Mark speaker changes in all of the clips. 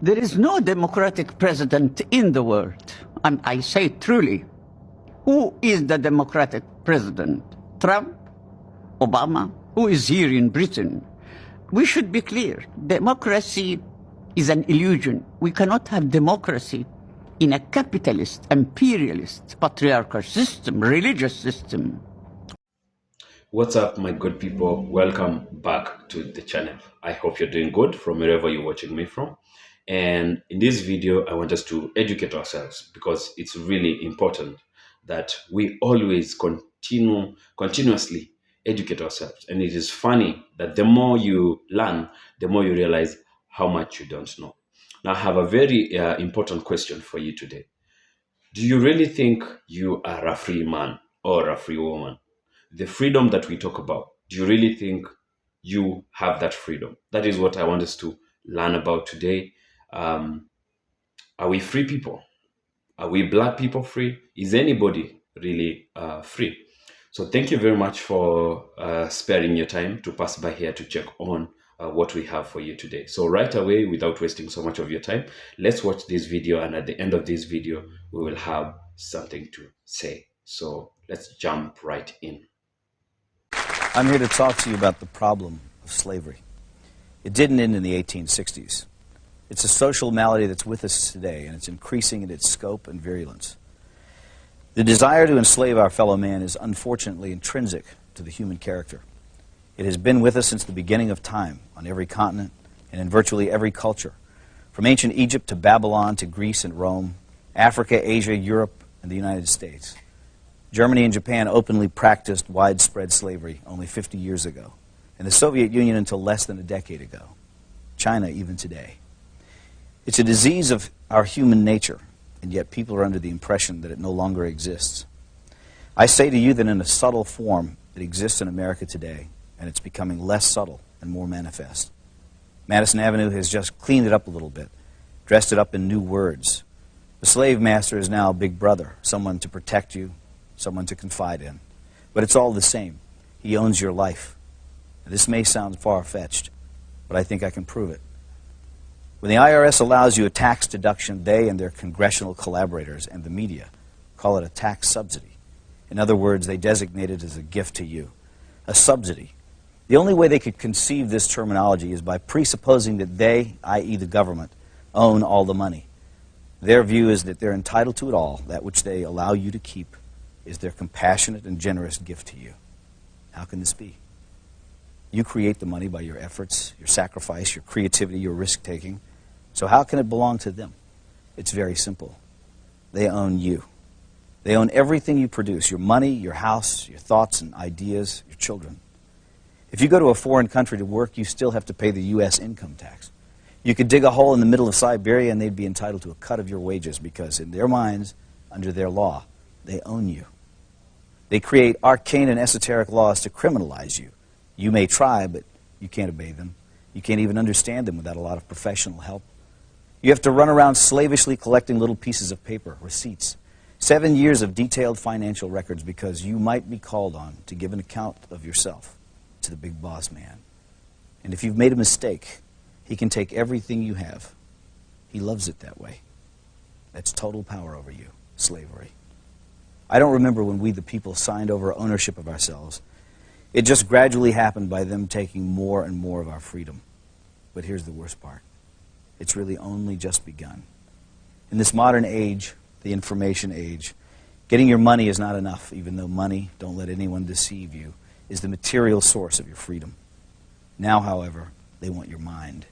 Speaker 1: There is no democratic president in the world. And I say truly, who is the democratic president? Trump? Obama? Who is here in Britain? We should be clear. Democracy is an illusion. We cannot have democracy in a capitalist, imperialist, patriarchal system, religious system.
Speaker 2: What's up, my good people? Welcome back to the channel. I hope you're doing good from wherever you're watching me from. And in this video, I want us to educate ourselves because it's really important that we always continuously educate ourselves. And it is funny that the more you learn, the more you realize how much you don't know. Now, I have a very important question for you today. Do you really think you are a free man or a free woman? The freedom that we talk about, do you really think you have that freedom? That is what I want us to learn about today. Are we free people? Are we black people free? Is anybody really free? So thank you very much for sparing your time to pass by here to check on what we have for you today. So right away, without wasting so much of your time, let's watch this video, and at the end of this video, we will have something to say. So let's jump right in.
Speaker 3: I'm here to talk to you about the problem of slavery. It didn't end in the 1860s. It's a social malady that's with us today, and it's increasing in its scope and virulence. The desire to enslave our fellow man is unfortunately intrinsic to the human character. It has been with us since the beginning of time, on every continent and in virtually every culture, from ancient Egypt to Babylon to Greece and Rome, Africa, Asia, Europe, and the United States. Germany and Japan openly practiced widespread slavery only 50 years ago, and the Soviet Union until less than a decade ago. China even today. It's a disease of our human nature, and yet people are under the impression that it no longer exists. I say to you that in a subtle form it exists in America today, and it's becoming less subtle and more manifest. Madison Avenue has just cleaned it up a little bit, dressed it up in new words. The slave master is now Big Brother, someone to protect you, someone to confide in. But it's all the same. He owns your life. Now, this may sound far-fetched, but I think I can prove it. When the IRS allows you a tax deduction, they and their congressional collaborators and the media call it a tax subsidy. In other words, they designate it as a gift to you, a subsidy. The only way they could conceive this terminology is by presupposing that they, i.e. the government, own all the money. Their view is that they're entitled to it all, that which they allow you to keep is their compassionate and generous gift to you. How can this be? You create the money by your efforts, your sacrifice, your creativity, your risk-taking. So how can it belong to them? It's very simple. They own you. They own everything you produce, your money, your house, your thoughts and ideas, your children. If you go to a foreign country to work, you still have to pay the U.S. income tax. You could dig a hole in the middle of Siberia and they'd be entitled to a cut of your wages because in their minds, under their law, they own you. They create arcane and esoteric laws to criminalize you. You may try, but you can't obey them. You can't even understand them without a lot of professional help. You have to run around slavishly collecting little pieces of paper, receipts, 7 years of detailed financial records because you might be called on to give an account of yourself to the big boss man. And if you've made a mistake, he can take everything you have. He loves it that way. That's total power over you, slavery. I don't remember when we, the people, signed over ownership of ourselves. It just gradually happened by them taking more and more of our freedom. But here's the worst part. It's really only just begun. In this modern age, the information age, getting your money is not enough, even though money, don't let anyone deceive you, is the material source of your freedom. Now, however, they want your mind.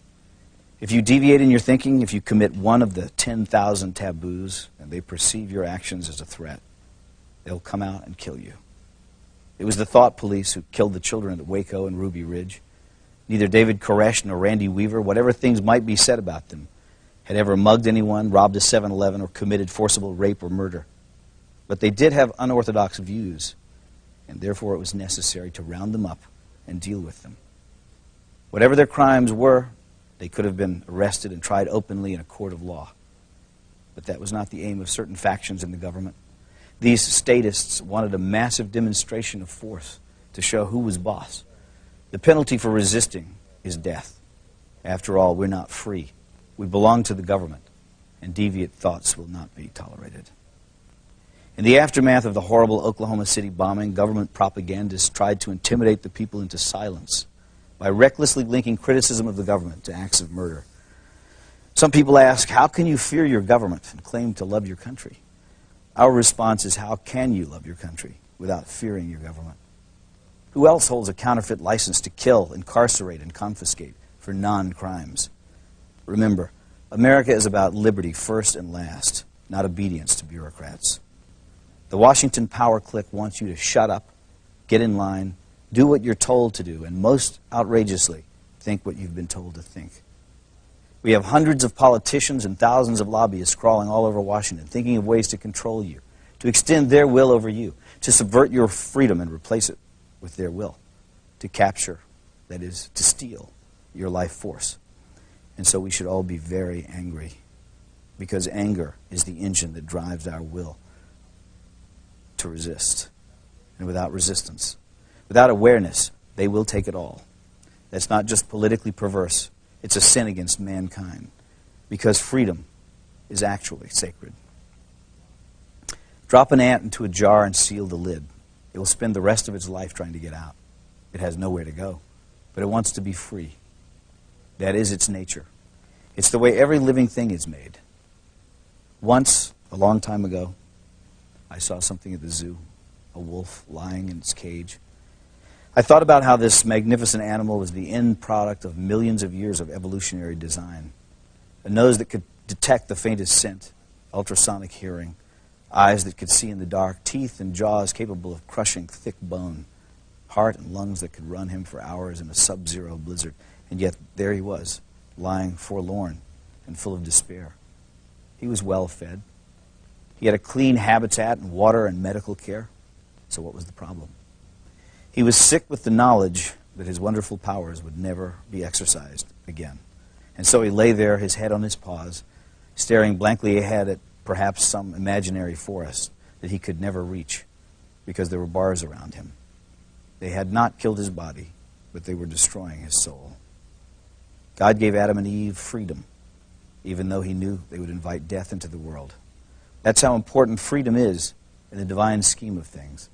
Speaker 3: If you deviate in your thinking, if you commit one of the 10,000 taboos, and they perceive your actions as a threat, they'll come out and kill you. It was the thought police who killed the children at Waco and Ruby Ridge. Neither David Koresh nor Randy Weaver, whatever things might be said about them, had ever mugged anyone, robbed a 7-Eleven, or committed forcible rape or murder. But they did have unorthodox views, and therefore it was necessary to round them up and deal with them. Whatever their crimes were, they could have been arrested and tried openly in a court of law. But that was not the aim of certain factions in the government. These statists wanted a massive demonstration of force to show who was boss. The penalty for resisting is death. After all, we're not free. We belong to the government, and deviant thoughts will not be tolerated. In the aftermath of the horrible Oklahoma City bombing, government propagandists tried to intimidate the people into silence by recklessly linking criticism of the government to acts of murder. Some people ask, how can you fear your government and claim to love your country? Our response is, how can you love your country without fearing your government? Who else holds a counterfeit license to kill, incarcerate, and confiscate for non-crimes? Remember, America is about liberty first and last, not obedience to bureaucrats. The Washington power clique wants you to shut up, get in line, do what you're told to do, and most outrageously, think what you've been told to think. We have hundreds of politicians and thousands of lobbyists crawling all over Washington, thinking of ways to control you, to extend their will over you, to subvert your freedom and replace it with their will, to capture, that is, to steal your life force. And so we should all be very angry, because anger is the engine that drives our will to resist. And without resistance, without awareness, they will take it all. That's not just politically perverse. It's a sin against mankind, because freedom is actually sacred. Drop an ant into a jar and seal the lid. It will spend the rest of its life trying to get out. It has nowhere to go, but it wants to be free. That is its nature. It's the way every living thing is made. Once, a long time ago, I saw something at the zoo, a wolf lying in its cage. I thought about how this magnificent animal was the end product of millions of years of evolutionary design. A nose that could detect the faintest scent, ultrasonic hearing, eyes that could see in the dark, teeth and jaws capable of crushing thick bone, heart and lungs that could run him for hours in a sub-zero blizzard. And yet there he was, lying forlorn and full of despair. He was well fed. He had a clean habitat and water and medical care. So what was the problem? He was sick with the knowledge that his wonderful powers would never be exercised again. And so he lay there, his head on his paws, staring blankly ahead at perhaps some imaginary forest that he could never reach because there were bars around him. They had not killed his body, but they were destroying his soul. God gave Adam and Eve freedom, even though he knew they would invite death into the world. That's how important freedom is in the divine scheme of things.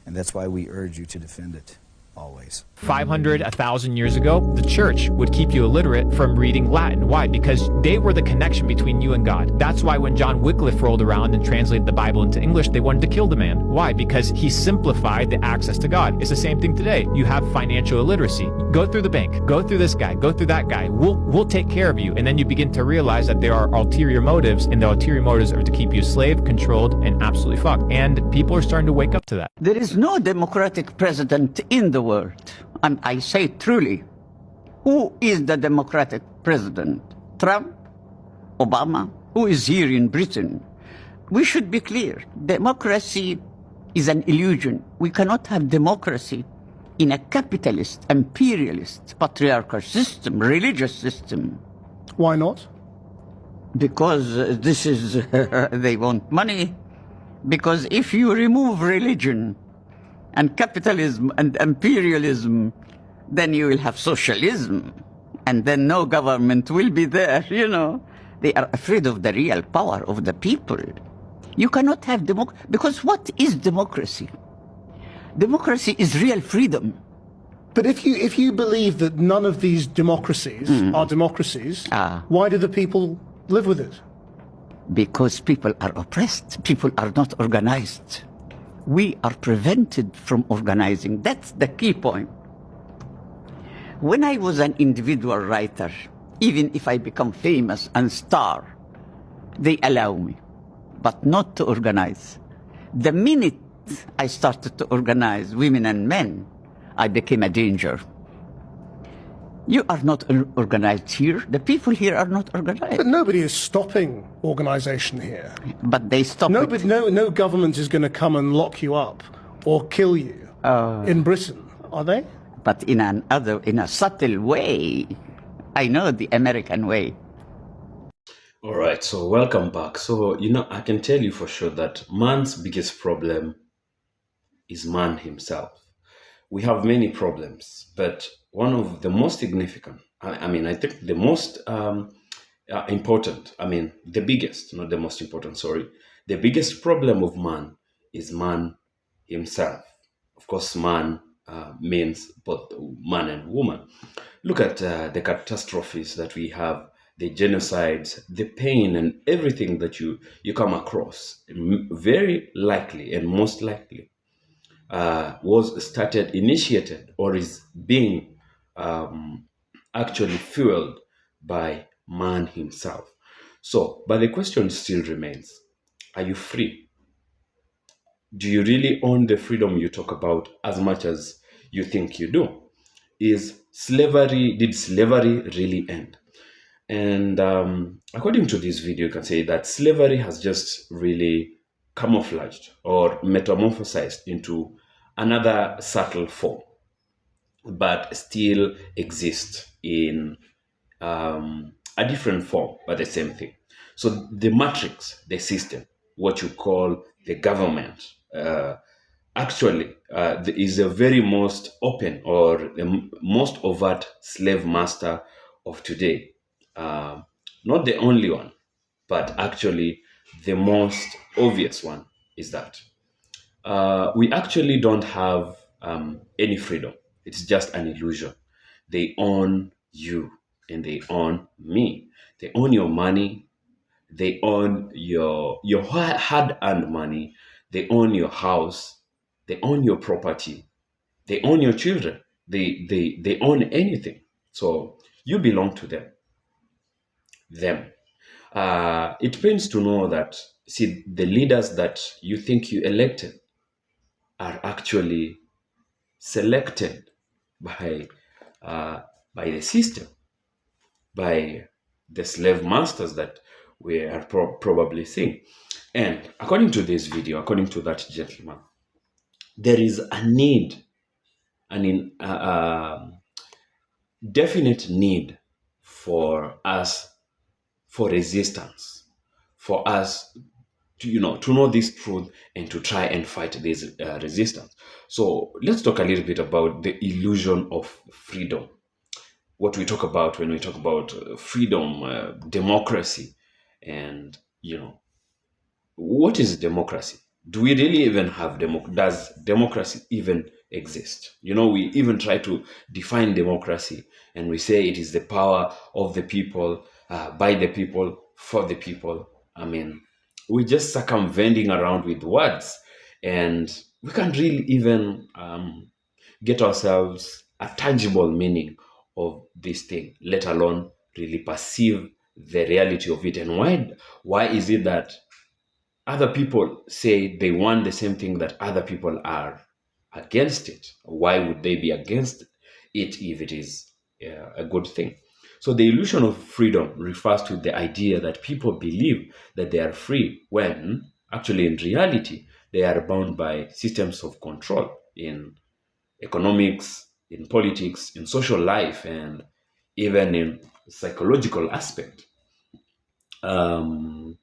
Speaker 3: And that's why we urge you to defend it always.
Speaker 4: 500, 1,000 years ago, the church would keep you illiterate from reading Latin. Why? Because they were the connection between you and God. That's why when John Wycliffe rolled around and translated the Bible into English, they wanted to kill the man. Why? Because he simplified the access to God. It's the same thing today. You have financial illiteracy. Go through the bank. Go through this guy. Go through that guy. We'll take care of you. And then you begin to realize that there are ulterior motives, and the ulterior motives are to keep you slave, controlled, and absolutely fucked. And people are starting to wake up to that.
Speaker 1: There is no democratic president in the world. And I say truly, who is the democratic president? Trump? Obama? Who is here in Britain? We should be clear. Democracy is an illusion. We cannot have democracy in a capitalist, imperialist, patriarchal system, religious system.
Speaker 5: Why not?
Speaker 1: Because this is, they want money. Because if you remove religion and capitalism and imperialism, then you will have socialism. And then no government will be there, you know. They are afraid of the real power of the people. You cannot have democracy, because what is democracy? Democracy is real freedom.
Speaker 5: But if you believe that none of these democracies are democracies, why do the people live with it?
Speaker 1: Because people are oppressed. People are not organized. We are prevented from organizing. That's the key point. When I was an individual writer, even if I become famous and star, they allow me, but not to organize. The minute I started to organize women and men, I became a danger. You are not organized here. The people here are not organized.
Speaker 5: But nobody is stopping organization here.
Speaker 1: But they stop it.
Speaker 5: No government is going to come and lock you up or kill you in Britain, are they?
Speaker 1: But in a subtle way. I know the American way.
Speaker 2: All right, so welcome back. So, I can tell you for sure that man's biggest problem is man himself. We have many problems, but one of the most significant, I think the most important. I mean, the biggest, not the most important, sorry. The biggest problem of man is man himself. Of course, man means both man and woman. Look at the catastrophes that we have, the genocides, the pain, and everything that you come across. Very likely and most likely was started, initiated, or is being actually fueled by man himself. So, but the question still remains, are you free? Do you really own the freedom you talk about as much as you think you do? Did slavery really end? And according to this video, you can say that slavery has just really camouflaged or metamorphosized into another subtle form, but still exists in a different form, but the same thing. So the matrix, the system, what you call the government, actually is the very most open or the most overt slave master of today. Not the only one, but actually the most obvious one is that we actually don't have any freedom. It's just an illusion. They own you and they own me. They own your money. They own your hard-earned money. They own your house. They own your property. They own your children. They own anything. So you belong to them. It pains to know that, see, the leaders that you think you elected are actually selected by the system, by the slave masters that we are probably seeing. And according to this video, according to that gentleman, there is a need, definite need for us, for resistance, for us to know this truth and to try and fight this resistance. So let's talk a little bit about the illusion of freedom. What we talk about when we talk about freedom, democracy, and what is democracy? Do we really even have does democracy even exist? We even try to define democracy and we say it is the power of the people, by the people, for the people. I mean, we just circumventing around with words and we can't really even get ourselves a tangible meaning of this thing, let alone really perceive the reality of it. And why is it that other people say they want the same thing that other people are against it? Why would they be against it if it is a good thing? So the illusion of freedom refers to the idea that people believe that they are free when actually in reality they are bound by systems of control in economics, in politics, in social life, and even in psychological aspect. And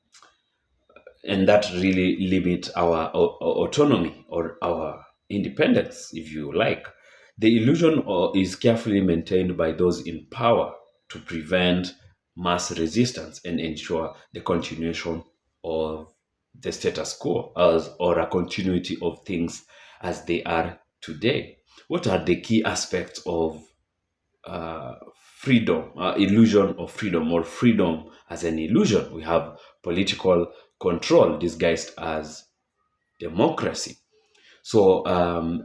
Speaker 2: that really limits our autonomy or our independence, if you like. The illusion is carefully maintained by those in power to prevent mass resistance and ensure the continuation of the status quo or a continuity of things as they are today. What are the key aspects of freedom, illusion of freedom, or freedom as an illusion? We have political control disguised as democracy. So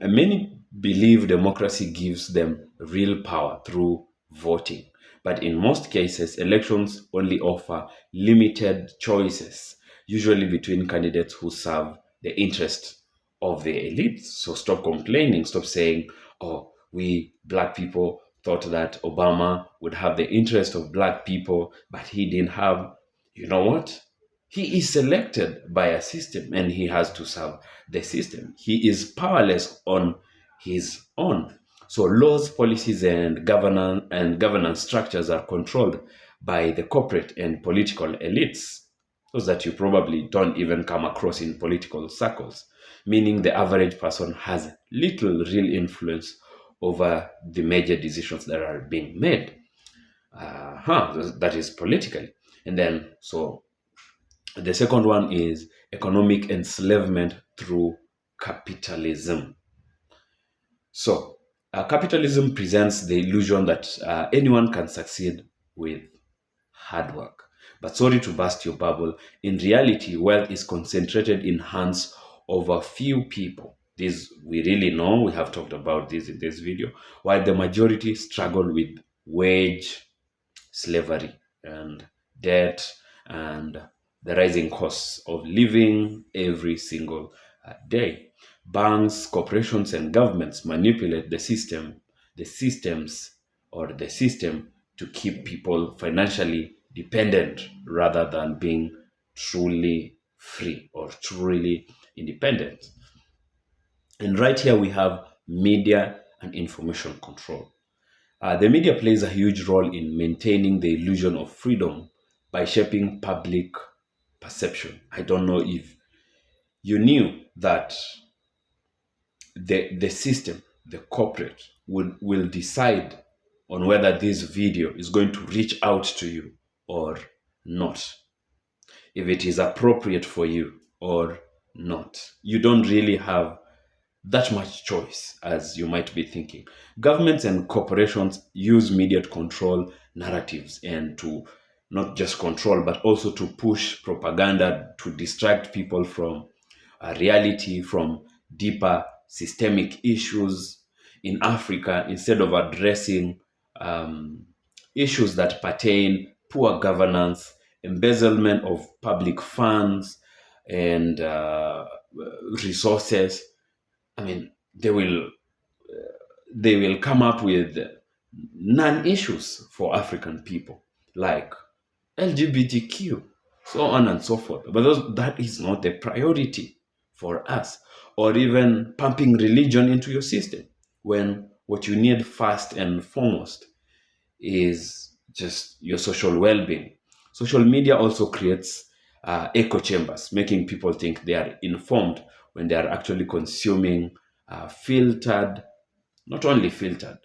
Speaker 2: many believe democracy gives them real power through voting. But in most cases, elections only offer limited choices, usually between candidates who serve the interest of the elites. So stop complaining, stop saying, oh, we black people thought that Obama would have the interest of black people, but he didn't have. You know what? He is selected by a system and he has to serve the system. He is powerless on his own. So laws, policies, and governance structures are controlled by the corporate and political elites, those that you probably don't even come across in political circles, meaning the average person has little real influence over the major decisions that are being made. That is politically. And then, so the second one is economic enslavement through capitalism. So, capitalism presents the illusion that anyone can succeed with hard work. But sorry to burst your bubble, in reality, wealth is concentrated in hands of a few people. This we really know, we have talked about this in this video, while the majority struggle with wage slavery and debt and the rising costs of living every single day. Banks, corporations, and governments manipulate the systems, or the system to keep people financially dependent rather than being truly free or truly independent. And right here we have media and information control. The media plays a huge role in maintaining the illusion of freedom by shaping public perception. I don't know if you knew that the system, the corporate, will decide on whether this video is going to reach out to you or not, if it is appropriate for you or not. You don't really have that much choice as you might be thinking. Governments and corporations use media to control narratives and to not just control, but also to push propaganda to distract people from reality, from deeper systemic issues in Africa, instead of addressing issues that pertain poor governance, embezzlement of public funds, and resources. I mean, they will come up with non-issues for African people, like LGBTQ, so on and so forth. But that is not the priority for us, or even pumping religion into your system, when what you need first and foremost is just your social well-being. Social media also creates echo chambers, making people think they are informed when they are actually consuming filtered, not only filtered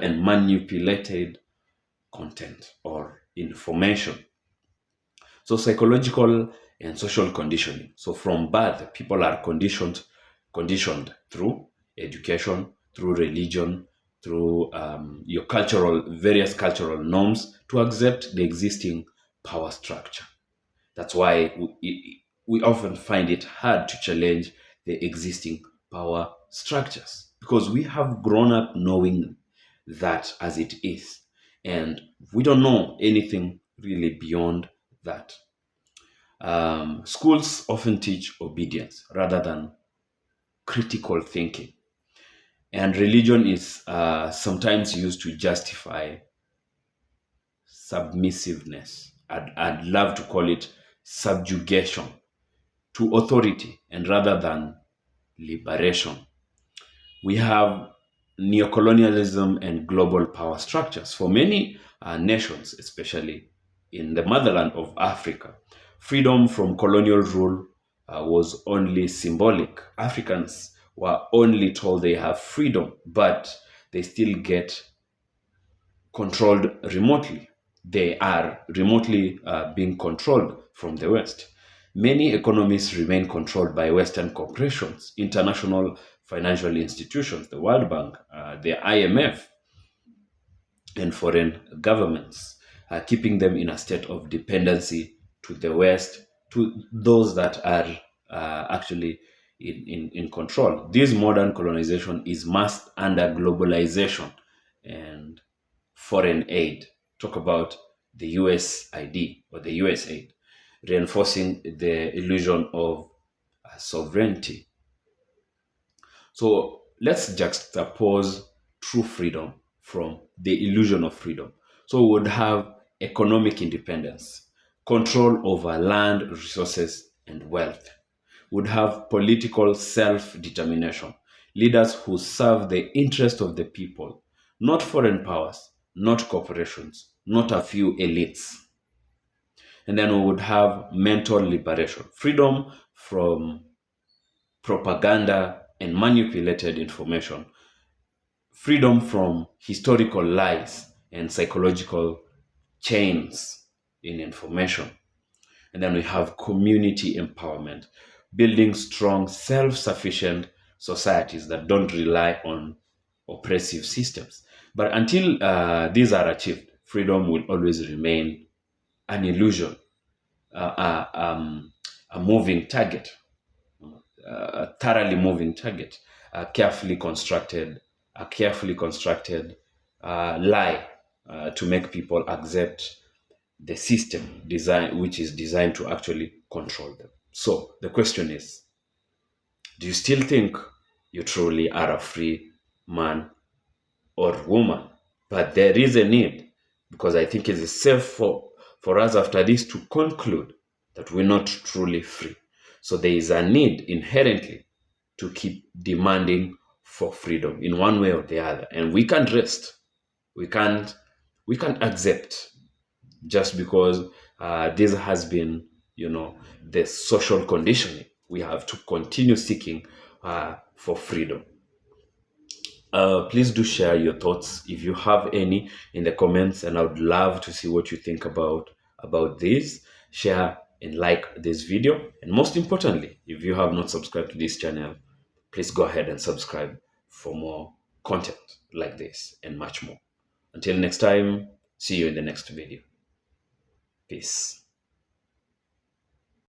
Speaker 2: and manipulated content or information. So psychological and social conditioning. So from birth, people are conditioned through education, through religion, through your various cultural norms, to accept the existing power structure. That's why we often find it hard to challenge the existing power structures, because we have grown up knowing that as it is, and we don't know anything really beyond that. Schools often teach obedience rather than critical thinking, and religion is sometimes used to justify submissiveness. I'd love to call it subjugation to authority, and rather than liberation. We have neocolonialism and global power structures. For many nations, especially in the motherland of Africa, freedom from colonial rule was only symbolic. Africans were only told they have freedom, but they still get controlled remotely. They are remotely being controlled from the West. Many economies remain controlled by Western corporations, international financial institutions, the World Bank, the IMF, and foreign governments, keeping them in a state of dependency to the West, to those that are actually in control. This modern colonization is masked under globalization and foreign aid. Talk about the USID or the USAID, reinforcing the illusion of sovereignty. So let's juxtapose true freedom from the illusion of freedom. So we would have economic independence, control over land, resources, and wealth. Would have political self-determination, leaders who serve the interest of the people, not foreign powers, not corporations, not a few elites. And then we would have mental liberation, freedom from propaganda and manipulated information, freedom from historical lies and psychological chains. in information. And then we have community empowerment, building strong, self-sufficient societies that don't rely on oppressive systems. But until these are achieved, freedom will always remain an illusion, a moving target, a thoroughly moving target, a carefully constructed lie to make people accept the system which is designed to actually control them. So the question is, do you still think you truly are a free man or woman? But there is a need, because I think it is safe for us after this to conclude that we're not truly free. So there is a need inherently to keep demanding for freedom in one way or the other. And we can't rest. We can't accept just because this has been, the social conditioning. We have to continue seeking for freedom. Please do share your thoughts if you have any in the comments, and I would love to see what you think about this. Share and like this video, and most importantly, if you have not subscribed to this channel, please go ahead and subscribe for more content like this and much more. Until next time, see you in the next video. Peace.